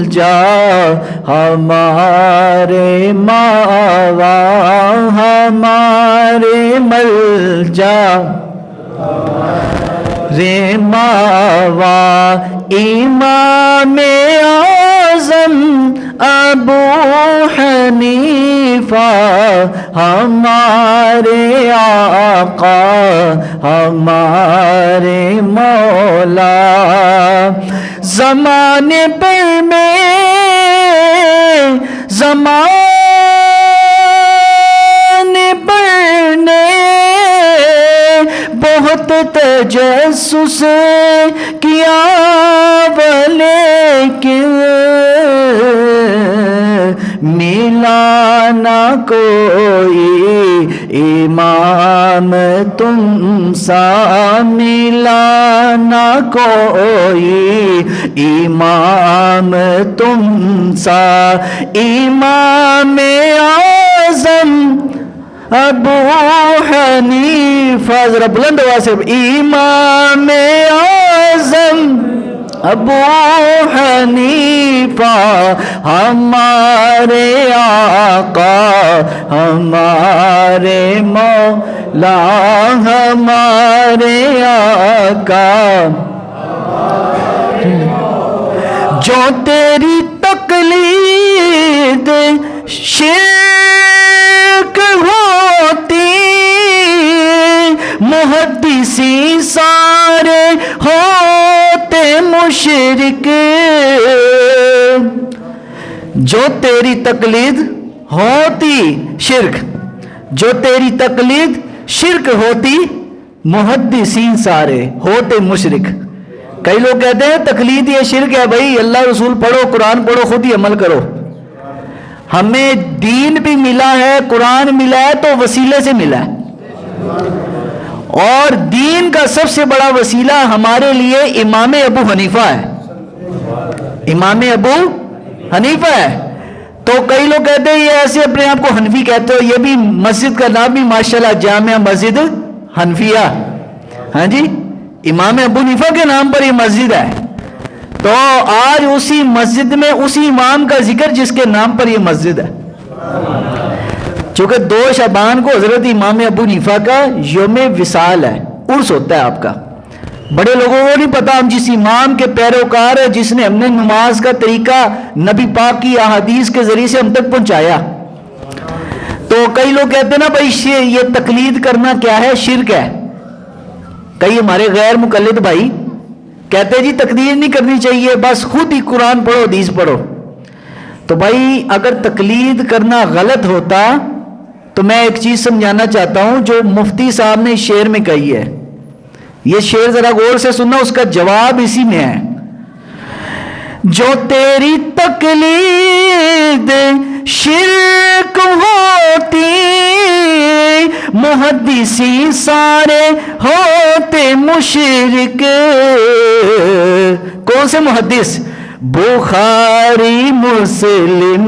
ملجا ہمارے ماوا ہمارے ملجا رے ماوا امام اعظم ابو حنیفہ ہمارے آقا ہمارے مولا زمانے پر میں زمانے پر نے بہت تجسس کیا لیکن ملا نہ کوئی امام تم سا ملا نہ کوئی امام تم سا امام اعظم ابو حنیفہ ذرا بلند آواز سے امام اعظم ابو حنیفہ ہمارے آقا ہمارے مولا ہمارے آقا جو تیری تقلید شرک ہوتی محدثین سارے ہوتے مشرک جو تیری تقلید ہوتی شرک جو تیری تقلید شرک ہوتی محدثین سارے ہوتے مشرک کئی لوگ کہتے ہیں تقلید یہ شرک ہے بھائی اللہ رسول پڑھو قرآن پڑھو خود ہی عمل کرو ہمیں دین بھی ملا ہے قرآن ملا ہے تو وسیلے سے ملا ہے اور دین کا سب سے بڑا وسیلہ ہمارے لیے امام ابو حنیفہ ہے امام ابو حنیفہ ہے تو کئی لوگ کہتے ہیں یہ ایسے اپنے آپ کو حنفی کہتے ہو یہ بھی مسجد کا نام بھی ماشاءاللہ جامعہ مسجد حنفیہ ہاں جی امام ابو حنیفہ کے نام پر یہ مسجد ہے تو آج اسی مسجد میں اسی امام کا ذکر جس کے نام پر یہ مسجد ہے چونکہ 2 شعبان کو حضرت امام ابو حنیفہ کا یوم وصال ہے عرس ہوتا ہے آپ کا بڑے لوگوں کو نہیں پتا ہم جس امام کے پیروکار ہے جس نے ہم نے نماز کا طریقہ نبی پاک کی احادیث کے ذریعے سے ہم تک پہنچایا تو کئی لوگ کہتے ہیں نا بھائی یہ تقلید کرنا کیا ہے شرک ہے کئی ہمارے غیر مقلد بھائی کہتے ہیں جی تقلید نہیں کرنی چاہیے بس خود ہی قرآن پڑھو حدیث پڑھو تو بھائی اگر تقلید کرنا غلط ہوتا تو میں ایک چیز سمجھانا چاہتا ہوں جو مفتی صاحب نے شعر میں کہی ہے یہ شعر ذرا غور سے سننا اس کا جواب اسی میں ہے جو تیری تقلید شرک ہوتی محدثین سارے ہوتے مشرک کون سے محدث بخاری مسلم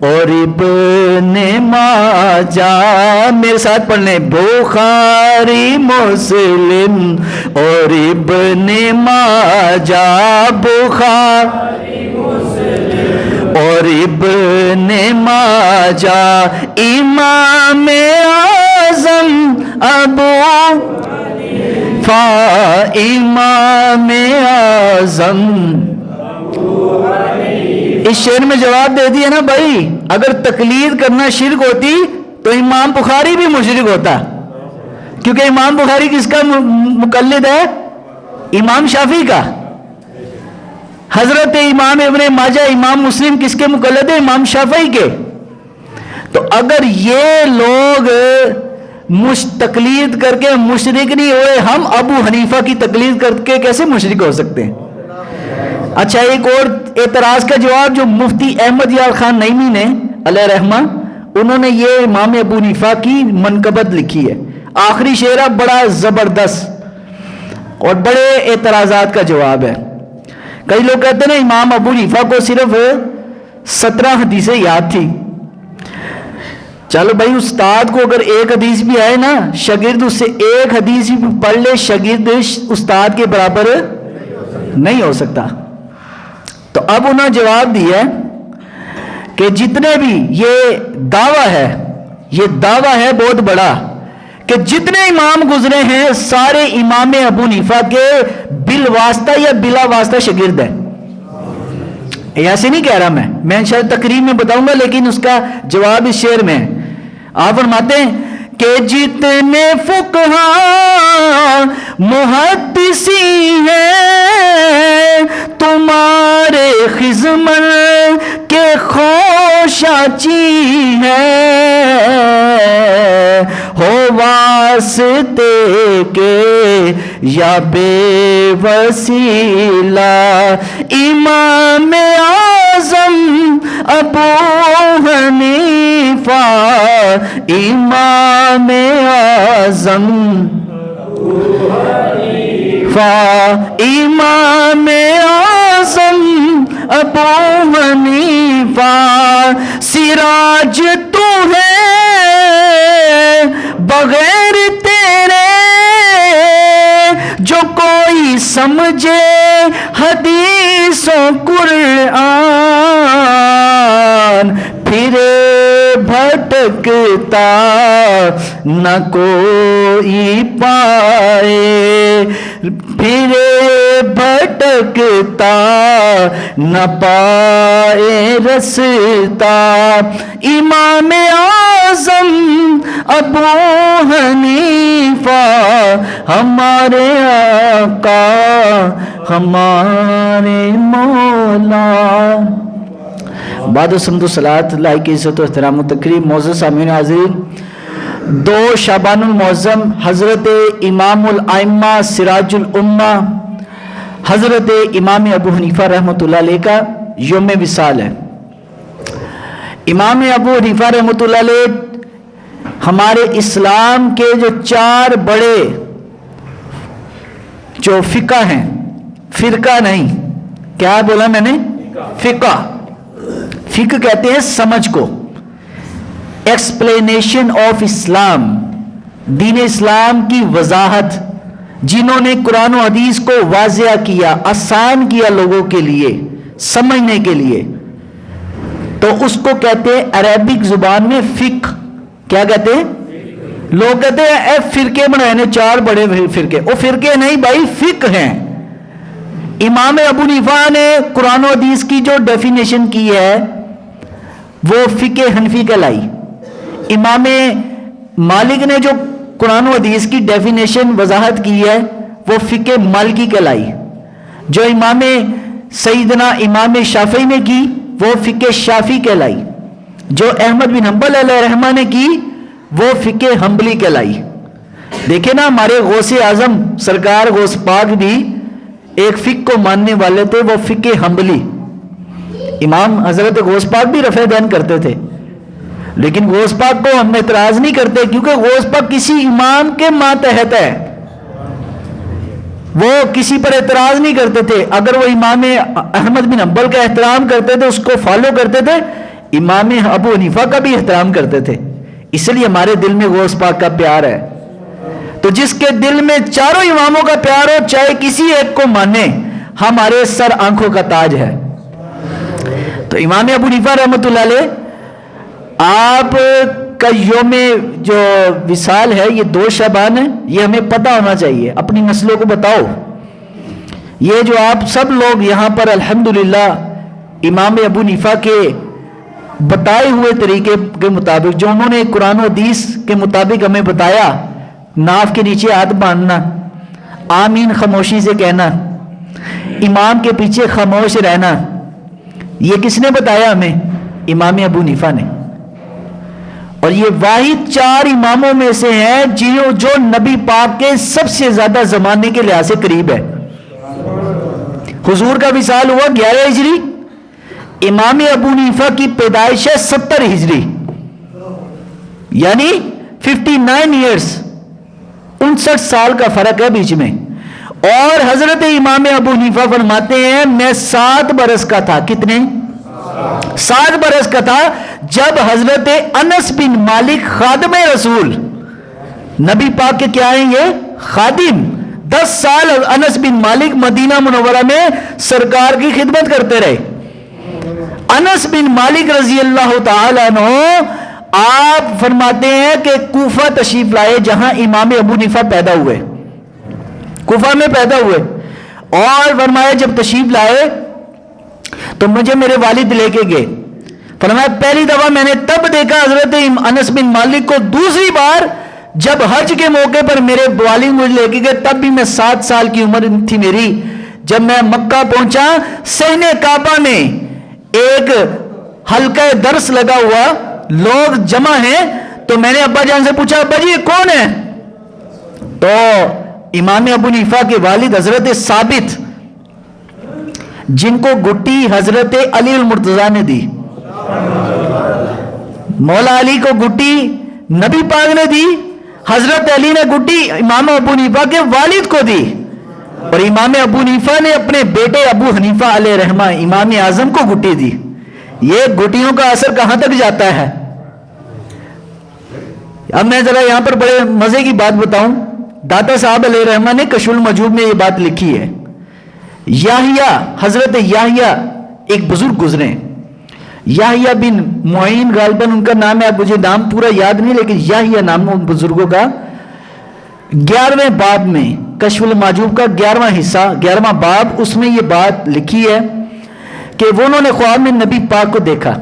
اور ابن ماجہ میرے ساتھ پڑھنے بخاری مسلم اور ابن ماجہ بخاری مسلم اور ابن ماجہ امام اعظم ابو امام اعظم اس شعر میں جواب دے دیا نا بھائی اگر تقلید کرنا شرک ہوتی تو امام بخاری بھی مشرک ہوتا کیونکہ امام بخاری کس کا مقلد ہے امام شافعی کا حضرت امام ابن ماجہ امام مسلم کس کے مقلد ہے امام شافعی کے تو اگر یہ لوگ تقلید کر کے مشرک نہیں ہوئے ہم ابو حنیفہ کی تقلید کر کے کیسے مشرک ہو سکتے ہیں اچھا ایک اور اعتراض کا جواب جو مفتی احمد یار خان نعیمی نے علیہ رحمہ انہوں نے یہ امام ابو حنیفہ کی منقبت لکھی ہے آخری شعرہ بڑا زبردست اور بڑے اعتراضات کا جواب ہے کئی لوگ کہتے ہیں نا امام ابو حنیفہ کو صرف 17 حدیثیں یاد تھی چلو بھائی استاد کو اگر ایک حدیث بھی آئے نا شاگرد اس سے ایک حدیث بھی پڑھ لے شاگرد استاد کے برابر نہیں ہو سکتا تو اب انہوں نے جواب دیا کہ جتنے بھی یہ دعویٰ ہے بہت بڑا کہ جتنے امام گزرے ہیں سارے امام ابو حنیفہ کے بالواسطہ یا بلا واسطہ شاگرد ہیں. ایسے نہیں کہہ رہا میں شاید تقریر میں بتاؤں گا، لیکن اس کا جواب اس شعر میں ہے. آپ فرماتے ہیں کہ جتنے فقہا محدثی ہیں تمہارے خزمن کے خوشاچی ہیں، ہو واسطے کے یا بے وسیلہ امام اعظم ابو حنیفہ، امام اعظم امام اعظم ابو حنیفہ، سراج تو ہے بغیر تیرے جو کوئی سمجھے حدیث و قرآن، پھرے بھٹکتا نہ کوئی پائے، پھرے بھٹکتا نہ پائے رستا، امام اعظم ابو حنیفہ ہمارے آقا ہمارے مولا. بعد الحمد والصلاۃ اللہ کی عزت و احترام و تکریم. معزز سامعین حاضرین، 2 شعبان المعظم حضرت امام الائمہ سراج الامہ حضرت امام ابو حنیفہ رحمۃ اللہ علیہ کا یوم وصال ہے. امام ابو حنیفہ رحمۃ اللہ علیہ ہمارے اسلام کے جو 4 بڑے جو فقہ ہیں، فرقہ نہیں، کیا بولا میں نے؟ فقہ کہتے ہیں سمجھ کو، ایکسپلینیشن آف اسلام، دین اسلام کی وضاحت، جنہوں نے قرآن و حدیث کو واضح کیا، آسان کیا لوگوں کے لیے سمجھنے کے لیے، تو اس کو کہتے ہیں عربک زبان میں فقہ. کیا کہتے ہیں؟ لوگ کہتے ہیں اے فرقے بنائے نے 4 بڑے فرقے، وہ فرقے نہیں بھائی، فقہ ہیں. امام ابو حنیفہ نے قرآن و حدیث کی جو ڈیفینیشن کی ہے وہ فقہ حنفی کہلائی. امام مالک نے جو قرآن و حدیث کی ڈیفینیشن وضاحت کی ہے وہ فقہ مالکی کہلائی. جو امام سیدنا امام شافعی نے کی وہ فقہ شافعی کہلائی. جو احمد بن حنبل علیہ رحمہ نے کی وہ فقہ حنبلی کہلائی. دیکھیں نا، ہمارے غوث اعظم سرکار غوث پاک بھی ایک فقہ کو ماننے والے تھے، وہ فقہ حنبلی. امام حضرت غوث پاک بھی رفع دین کرتے تھے، لیکن غوث پاک کو ہم اعتراض نہیں کرتے کیونکہ غوث پاک کسی امام کے ماتحت ہے، وہ کسی پر اعتراض نہیں کرتے تھے. اگر وہ امام احمد بن حنبل کا احترام کرتے تھے، اس کو فالو کرتے تھے، امام ابو حنیفہ کا بھی احترام کرتے تھے. اس لیے ہمارے دل میں غوث پاک کا پیار ہے. تو جس کے دل میں 4 اماموں کا پیار ہو، چاہے کسی ایک کو مانے، ہمارے سر آنکھوں کا تاج ہے. تو امام ابو حنیفہ رحمۃ اللہ علیہ آپ کا یوم جو وصال ہے یہ 2 شعبان ہے. یہ ہمیں پتہ ہونا چاہیے، اپنی نسلوں کو بتاؤ. یہ جو آپ سب لوگ یہاں پر الحمدللہ امام ابو حنیفہ کے بتائے ہوئے طریقے کے مطابق، جو انہوں نے قرآن و حدیث کے مطابق ہمیں بتایا، ناف کے نیچے ہاتھ باندھنا، آمین خاموشی سے کہنا، امام کے پیچھے خاموش رہنا، یہ کس نے بتایا ہمیں؟ امام ابو حنیفہ نے. اور یہ واحد 4 اماموں میں سے ہیں جو نبی پاک کے سب سے زیادہ زمانے کے لحاظ سے قریب ہے. حضور کا وصال ہوا 11 ہجری، امام ابو حنیفہ کی پیدائش ہے 70 ہجری، یعنی 59 ایئرز، 59 سال کا فرق ہے بیچ میں. اور حضرت امام ابو حنیفہ فرماتے ہیں میں 7 برس کا تھا. کتنے؟ 7 برس کا تھا جب حضرت انس بن مالک خادم رسول، نبی پاک کے کیا ہیں یہ؟ خادم، 10 سال انس بن مالک مدینہ منورہ میں سرکار کی خدمت کرتے رہے. انس بن مالک رضی اللہ تعالیٰ عنہ آپ فرماتے ہیں کہ کوفہ تشریف لائے جہاں امام ابو حنیفہ پیدا ہوئے, کوفہ میں پیدا ہوئے, اور فرمایا جب تشریف لائے تو مجھے میرے والد لے کے گئے. فرمایا پہلی دفعہ میں نے تب دیکھا حضرت انس بن مالک کو, دوسری بار جب حج کے موقع پر میرے والد مجھے لے کے گئے, تب بھی میں 7 سال کی عمر تھی میری. جب میں مکہ پہنچا, صحن کعبہ میں ایک حلقہ درس لگا ہوا, لوگ جمع ہیں, تو میں نے ابا جان سے پوچھا ابا جی یہ کون ہے؟ تو امام ابو حنیفہ کے والد حضرت ثابت, جن کو گٹی حضرت علی المرتضیٰ نے دی, مولا علی کو گٹی نبی پاک نے دی, حضرت علی نے گٹی امام ابو حنیفہ کے والد کو دی, اور امام ابو حنیفہ نے اپنے بیٹے ابو حنیفہ علیہ رحمہ امام اعظم کو گٹی دی. یہ گٹیوں کا اثر کہاں تک جاتا ہے؟ اب میں ذرا یہاں پر بڑے مزے کی بات بتاؤں. داتا صاحب علیہ رحمہ نے کشف المجوب میں یہ بات لکھی ہے. یحییٰ, حضرت یحییٰ ایک بزرگ گزرے, یحییٰ بن معین غالباً ان کا نام ہے, مجھے نام پورا یاد نہیں, لیکن یحییٰ نام ان بزرگوں کا. 11ویں باب میں کشف المجوب کا 11واں حصہ 11واں باب, اس میں یہ بات لکھی ہے کہ وہ انہوں نے خواب میں نبی پاک کو دیکھا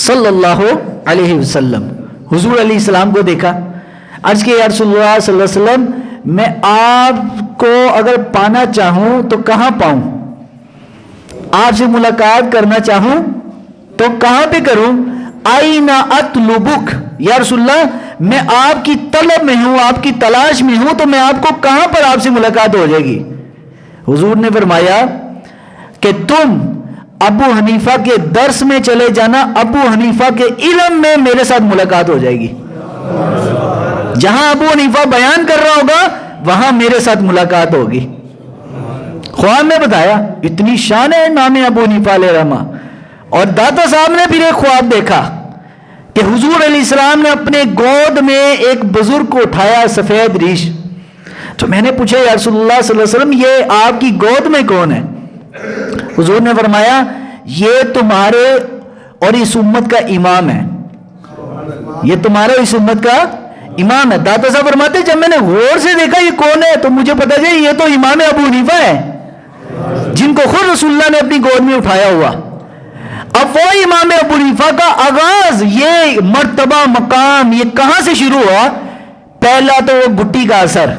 صلی اللہ علیہ وسلم, حضور علیہ السلام کو دیکھا. عرض کہ یا رسول اللہ صلی اللہ علیہ وسلم میں آپ کو اگر پانا چاہوں تو کہاں پاؤں, آپ سے ملاقات کرنا چاہوں تو کہاں پہ کروں؟ آئینہ اطلبک, یا رسول اللہ میں آپ کی طلب میں ہوں, آپ کی تلاش میں ہوں, تو میں آپ کو کہاں پر آپ سے ملاقات ہو جائے گی؟ حضور نے فرمایا کہ تم ابو حنیفہ کے درس میں چلے جانا, ابو حنیفہ کے علم میں میرے ساتھ ملاقات ہو جائے گی. جہاں ابو حنیفہ بیان کر رہا ہوگا وہاں میرے ساتھ ملاقات ہوگی. خواب میں بتایا, اتنی شان ہے نام ابو حنیفہ علیہ رحمہ. اور داتا صاحب نے پھر ایک خواب دیکھا کہ حضور علیہ السلام نے اپنے گود میں ایک بزرگ کو اٹھایا, سفید ریش. تو میں نے پوچھا یا رسول اللہ صلی اللہ علیہ وسلم یہ آپ کی گود میں کون ہے؟ حضور نے فرمایا یہ تمہارے اور اس امت کا امام ہے, یہ تمہارے اس امت کا امام ہے. داتا صاحب فرماتے جب میں نے غور سے دیکھا یہ کون ہے, تو مجھے پتا چلا یہ تو امام ابو حنیفہ ہے, جن کو خود رسول اللہ نے اپنی گود میں اٹھایا ہوا. اب وہ امام ابو حنیفہ کا آغاز, یہ مرتبہ مقام یہ کہاں سے شروع ہوا؟ پہلا تو وہ گٹی کا اثر,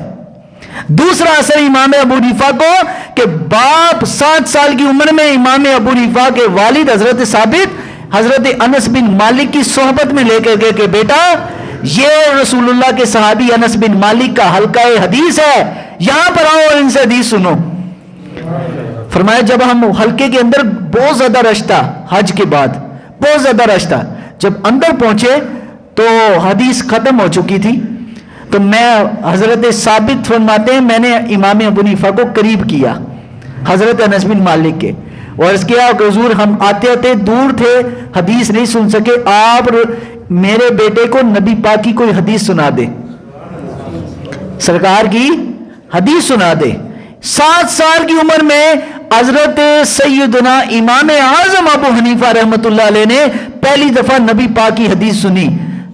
دوسرا اثر امام ابو حنیفہ کو کہ باپ 7 سال کی عمر میں امام ابو حنیفہ کے والد حضرت ثابت حضرت انس بن مالک کی صحبت میں لے کے گئے کہ بیٹا یہ رسول اللہ کے صحابی انس بن مالک کا حلقہ حدیث ہے, یہاں پر آؤ اور ان سے حدیث سنو. فرمایا جب ہم حلقے کے اندر, بہت زیادہ رش تھا, حج کے بعد بہت زیادہ رش تھا, جب اندر پہنچے تو حدیث ختم ہو چکی تھی. تو میں حضرت ثابت فرماتے ہیں میں نے امام ابو حنیفہ کو قریب کیا حضرت انس بن مالک کے, اور اس کیا کہ حضور ہم آتے آتے دور تھے, حدیث نہیں سن سکے, آپ میرے بیٹے کو نبی پاک کی کوئی حدیث سنا دے, سرکار کی حدیث سنا دے. 7 سال کی عمر میں حضرت سیدنا امام اعظم ابو حنیفہ رحمۃ اللہ علیہ نے پہلی دفعہ نبی پاک کی حدیث سنی,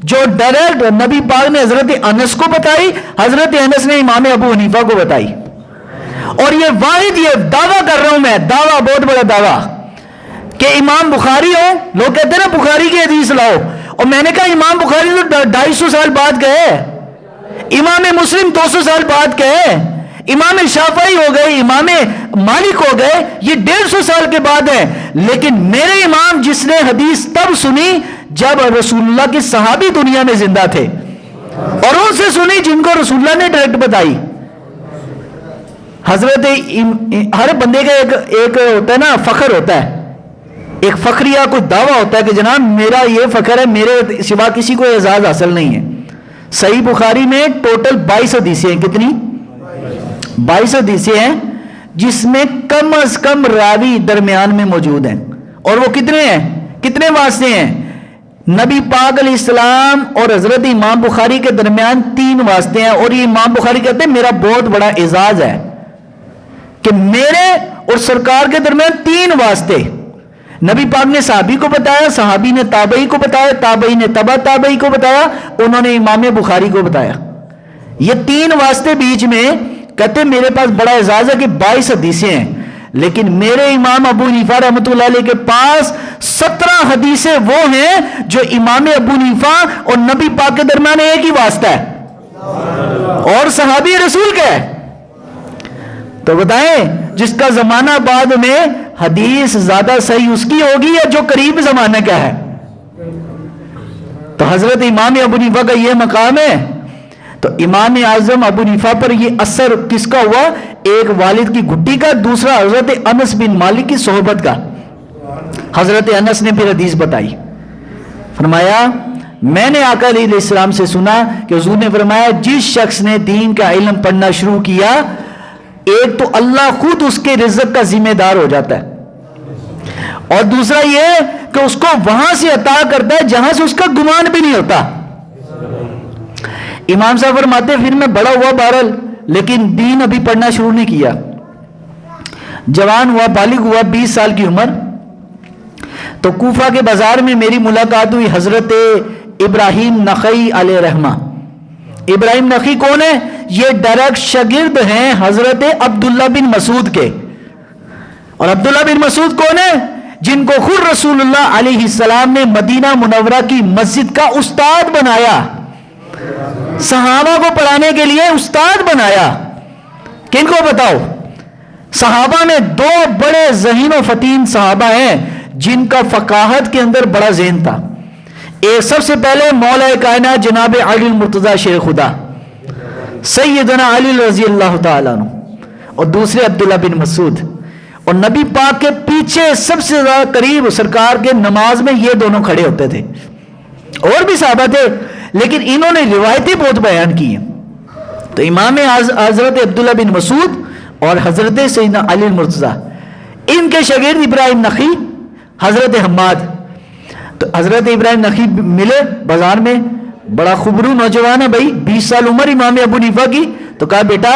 جو ڈائریکٹ نبی پاک نے حضرت انس کو بتائی, حضرت انس نے امام ابو حنیفہ کو بتائی. اور یہ واحد, یہ دعویٰ کر رہا ہوں میں, دعویٰ بہت بڑا دعویٰ, کہ امام بخاری ہو, لوگ کہتے ہیں نا بخاری کی حدیث لاؤ, اور میں نے کہا امام بخاری تو 250 سال بعد گئے, امام مسلم 200 سال بعد گئے, امام شافعی ہو گئے, امام مالک ہو گئے, یہ 150 سال کے بعد ہے. لیکن میرے امام جس نے حدیث تب سنی جب رسول اللہ کے صحابی دنیا میں زندہ تھے, اور ان سے سنی جن کو رسول اللہ نے ڈائریکٹ بتائی. حضرت ہر بندے کا ایک ہوتا ہے نا, فخر ہوتا ہے, ایک فخریہ کوئی دعویٰ ہوتا ہے کہ جناب میرا یہ فخر ہے, میرے سوا کسی کو اعزاز حاصل نہیں ہے. صحیح بخاری میں ٹوٹل 22 حدیثیں ہیں. کتنی؟ 22 حدیثیں ہیں, جس میں کم از کم راوی درمیان میں موجود ہیں. اور وہ کتنے ہیں, کتنے واسطے ہیں؟ نبی پاک علیہ السلام اور حضرت امام بخاری کے درمیان 3 واسطے ہیں، اور یہ امام بخاری کہتے ہیں میرا بہت بڑا اعزاز ہے کہ میرے اور سرکار کے درمیان 3 واسطے۔ نبی پاک نے صحابی کو بتایا، صحابی نے تابعی کو بتایا، تابعی نے تبع تابعی کو بتایا، انہوں نے امام بخاری کو بتایا۔ یہ 3 واسطے بیچ میں، کہتے ہیں میرے پاس بڑا اعزاز ہے کہ 22 حدیثیں ہیں، لیکن میرے امام ابو حنیفہ رحمۃ اللہ علیہ کے پاس 17 حدیثیں وہ ہیں جو امام ابو حنیفہ اور نبی پاک کے درمیان ایک ہی واسطہ ہے، اور صحابی رسول کا ہے۔ تو بتائیں جس کا زمانہ بعد میں حدیث زیادہ صحیح اس کی ہوگی یا جو قریب زمانہ کا ہے؟ تو حضرت امام ابو حنیفہ کا یہ مقام ہے۔ تو امام اعظم ابو حنیفہ پر یہ اثر کس کا ہوا؟ ایک والد کی گھٹی کا، دوسرا حضرت انس بن مالک کی صحبت کا۔ حضرت انس نے پھر حدیث بتائی، فرمایا میں نے آقا علیہ السلام سے سنا کہ حضور نے فرمایا جس شخص نے دین کا علم پڑھنا شروع کیا، ایک تو اللہ خود اس کے رزق کا ذمہ دار ہو جاتا ہے، اور دوسرا یہ کہ اس کو وہاں سے عطا کرتا ہے جہاں سے اس کا گمان بھی نہیں ہوتا۔ امام صاحب فرماتے پھر میں بڑا ہوا بہرحال، لیکن دین ابھی پڑھنا شروع نہیں کیا، جوان ہوا، بالغ ہوا، 20 سال کی عمر، تو کوفہ کے بازار میں میری ملاقات ہوئی حضرت ابراہیم نخعی علیہ رحمہ۔ ابراہیم نخعی کون ہے؟ یہ ڈائریکٹ شاگرد ہیں حضرت عبداللہ بن مسعود کے، اور عبداللہ بن مسعود کون ہے؟ جن کو خود رسول اللہ علیہ السلام نے مدینہ منورہ کی مسجد کا استاد بنایا، صحابہ کو پڑھانے کے لیے استاد بنایا۔ کن کو بتاؤ؟ صحابہ میں 2 بڑے ذہین و فطین صحابہ ہیں جن کا فقاہت کے اندر بڑا ذہن تھا۔ ایک سب سے پہلے مولا کائنات جناب علی المرتضی شیر خدا سیدنا علی رضی اللہ تعالیٰ عنہ، اور دوسرے عبداللہ بن مسعود، اور نبی پاک کے پیچھے سب سے زیادہ قریب سرکار کے نماز میں یہ دونوں کھڑے ہوتے تھے۔ اور بھی صحابہ تھے لیکن انہوں نے روایتیں بہت بیان کی ہیں۔ تو امام حضرت عبداللہ بن مسعود اور حضرت سیدنا علی المرتضی، ان کے شاگرد ابراہیم نخعی، حضرت حماد۔ تو حضرت ابراہیم نخعی ملے بازار میں، بڑا خبرو نوجوان ہے بھائی، 20 سال عمر امام ابو حنیفہ کی۔ تو کہا بیٹا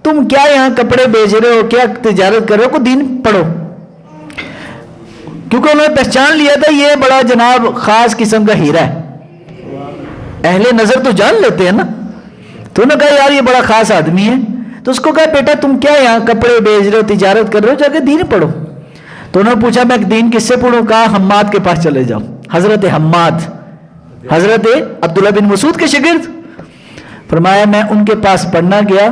تم کیا یہاں کپڑے بیچ رہے ہو، کیا تجارت کر رہے ہو، کو دین پڑھو، کیونکہ انہوں نے پہچان لیا تھا یہ بڑا جناب خاص قسم کا ہیرا ہے، اہل نظر تو جان لیتے ہیں نا۔ تو انہوں نے کہا یار یہ بڑا خاص آدمی ہے، تو اس کو کہا بیٹا تم کیا یہاں کپڑے بیچ رہے ہو، تجارت کر رہے ہو، جا کے دین پڑھو۔ تو انہوں نے پوچھا میں دین کس سے پڑھوں؟ کہا حماد کے پاس چلے جاؤ۔ حضرت حماد حضرت عبداللہ بن مسعود کے شاگرد، فرمایا میں ان کے پاس پڑھنا گیا،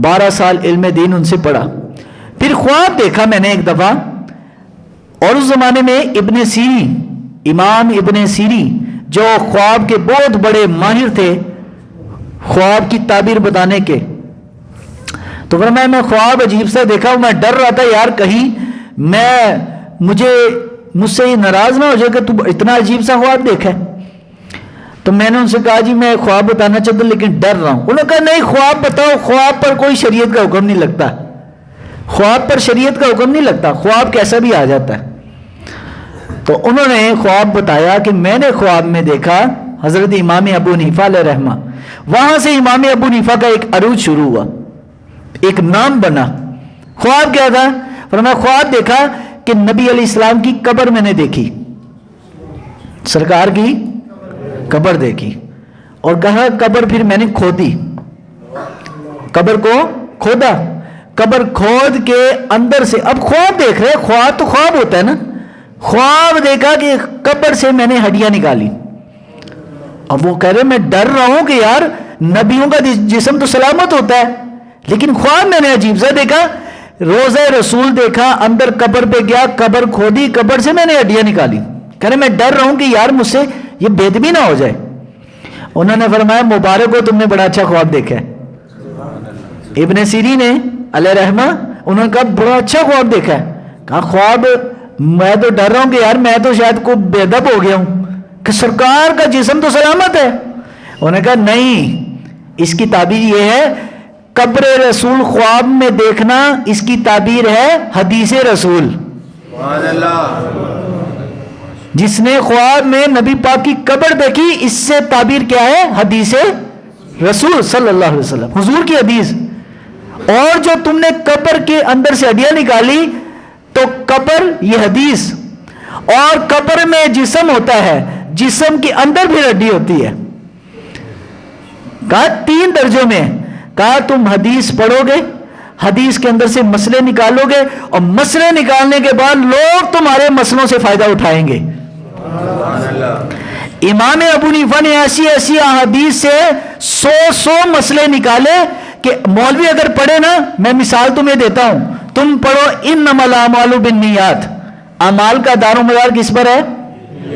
12 سال علم دین ان سے پڑھا۔ پھر خواب دیکھا میں نے ایک دفعہ، اور اس زمانے میں ابن سیری، امام ابن سیری جو خواب کے بہت بڑے ماہر تھے خواب کی تعبیر بتانے کے، تو فرمایا میں خواب عجیب سا دیکھا، میں ڈر رہا تھا یار کہیں مجھ سے یہ ناراض نہ ہو جائے کہ تو اتنا عجیب سا خواب دیکھا ہے۔ تو میں نے ان سے کہا جی میں خواب بتانا چاہتا ہوں لیکن ڈر رہا ہوں۔ انہوں نے کہا نہیں خواب بتاؤ، خواب پر کوئی شریعت کا حکم نہیں لگتا، خواب پر شریعت کا حکم نہیں لگتا، خواب کیسا بھی آ جاتا ہے۔ تو انہوں نے خواب بتایا کہ میں نے خواب میں دیکھا حضرت امام ابو حنیفہ علیہ رحمہ، وہاں سے امام ابو حنیفہ کا ایک عروج شروع ہوا، ایک نام بنا۔ خواب کیا تھا؟ فرمایا خواب دیکھا کہ نبی علیہ السلام کی قبر میں نے دیکھی، سرکار کی قبر دیکھی، اور کہا قبر پھر میں نے کھودی، قبر کو کھودا، قبر کھود کے اندر سے، اب خواب دیکھ رہے، خواب تو خواب ہوتا ہے نا، خواب دیکھا کہ قبر سے میں نے ہڈیاں نکالی۔ اب وہ کہہ رہے میں ڈر رہا ہوں کہ یار نبیوں کا جسم تو سلامت ہوتا ہے، لیکن خواب میں نے عجیب سا دیکھا، روزہ رسول دیکھا، اندر قبر پہ گیا، قبر کھودی، قبر سے میں نے ہڈیاں نکالی۔ کہہ رہے میں ڈر رہا ہوں کہ یار مجھ سے یہ بےدبی نہ ہو جائے۔ انہوں نے فرمایا مبارک ہو تم نے بڑا اچھا خواب دیکھا ہے۔ ابن سیری نے علیہ رحمہ انہوں نے کہا بڑا اچھا خواب دیکھا ہے۔ کہا خواب میں تو ڈر رہا ہوں کہ یار میں تو شاید کو بے ادب ہو گیا ہوں کہ سرکار کا جسم تو سلامت ہے۔ انہوں نے کہا نہیں، اس کی تعبیر یہ ہے قبر رسول خواب میں دیکھنا، اس کی تعبیر ہے حدیث رسول۔ جس نے خواب میں نبی پاک کی قبر دیکھی، اس سے تعبیر کیا ہے؟ حدیث رسول صلی اللہ علیہ وسلم، حضور کی حدیث. اور جو تم نے قبر کے اندر سے ہڈیاں نکالی، تو قبر یہ حدیث، اور قبر میں جسم ہوتا ہے، جسم کے اندر بھی ہڈی ہوتی ہے. کہا 3 درجوں میں. کہا تم حدیث پڑھو گے، حدیث کے اندر سے مسئلے نکالو گے، اور مسئلے نکالنے کے بعد لوگ تمہارے مسئلوں سے فائدہ اٹھائیں گے. امام ابو حنیفہ نے ایسی ایسی احادیث سے 100 مسئلے نکالے کہ مولوی اگر پڑھے نا، میں مثال تمہیں دیتا ہوں، تم پڑھو انما الاعمال بالنیات، اعمال کا دار و مدار کس پر ہے؟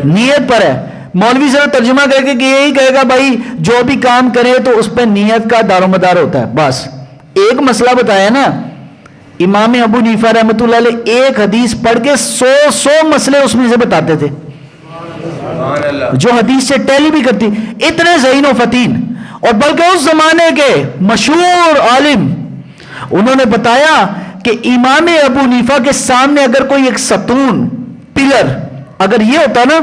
نیت پر ہے. مولوی ذرا ترجمہ کر کے کہ یہی کہے گا بھائی جو بھی کام کرے تو اس پہ نیت کا دار و مدار ہوتا ہے. بس ایک مسئلہ بتایا نا. امام ابو حنیفہ رحمۃ اللہ علیہ ایک حدیث پڑھ کے 100 مسئلے اس میں سے بتاتے تھے، جو حدیث سے ٹیلی بھی کرتی. اتنے ذہین و فتین، اور بلکہ اس زمانے کے مشہور عالم، انہوں نے بتایا کہ امام ابو حنیفہ کے سامنے اگر کوئی ایک ستون، پلر اگر یہ ہوتا نا،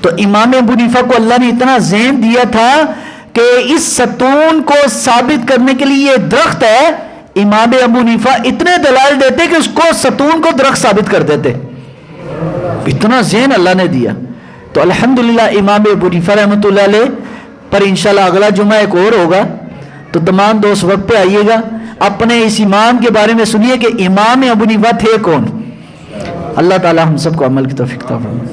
تو امام ابو حنیفہ کو اللہ نے اتنا ذہن دیا تھا کہ اس ستون کو ثابت کرنے کے لیے یہ درخت ہے، امام ابو حنیفہ اتنے دلائل دیتے کہ اس کو ستون کو درخت ثابت کر دیتے. اتنا ذہن اللہ نے دیا. تو الحمدللہ امام ابو حنیفہ رحمۃ اللہ علیہ پر انشاءاللہ اگلا جمعہ ایک اور ہوگا، تو تمام دوست وقت پہ آئیے گا. اپنے اس امام کے بارے میں سنیے کہ امام ابو حنیفہ تھے کون. اللہ تعالی ہم سب کو عمل کی توفیق عطا فرمائے.